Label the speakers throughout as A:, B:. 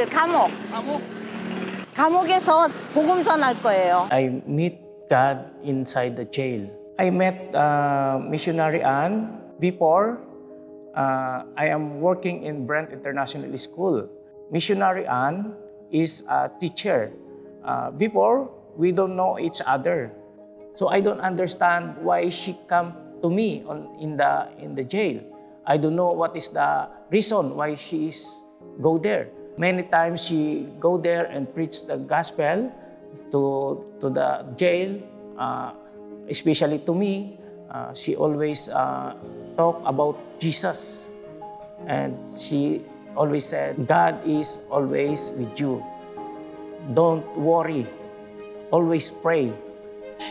A: 제일 감옥. 감옥에서 복음 전할 거예요.
B: I meet God inside the jail. I met missionary Ann before. I am working in Brent International School. Missionary Ann is a teacher. Before, we don't know each other. So I don't understand why she come to me in the jail. I don't know what is the reason why she is go there. Many times she go there and preach the gospel to the jail, especially to me. She always talk about Jesus, and she always said, God is always with you. Don't worry. Always pray.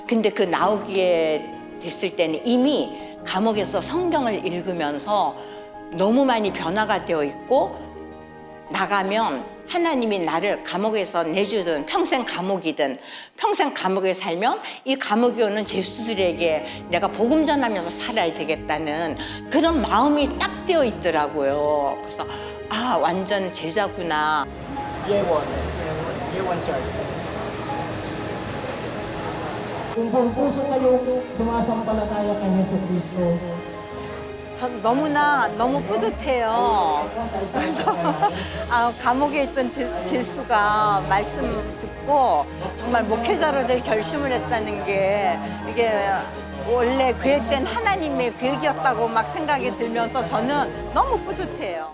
C: 근데 그 나오게 됐을 때는 이미 감옥에서 성경을 읽으면서 너무 많이 변화가 되어 있고, 나가면 하나님이 나를 감옥에서 내주든 평생 감옥이든 평생 감옥에 살면 이 감옥에 오는 죄수들에게 내가 복음 전하면서 살아야 되겠다는 그런 마음이 딱 되어 있더라고요. 그래서 아, 완전 제자구나.
B: Yewan Church.
D: Kung buong puso kayong sumasampalataya kay Yesu Kristo,
A: 전 너무 뿌듯해요. 그래서 감옥에 있던 질수가 말씀 듣고 정말 목회자로 될 결심을 했다는 게 이게 원래 계획된 하나님의 계획이었다고 막 생각이 들면서 저는 너무 뿌듯해요.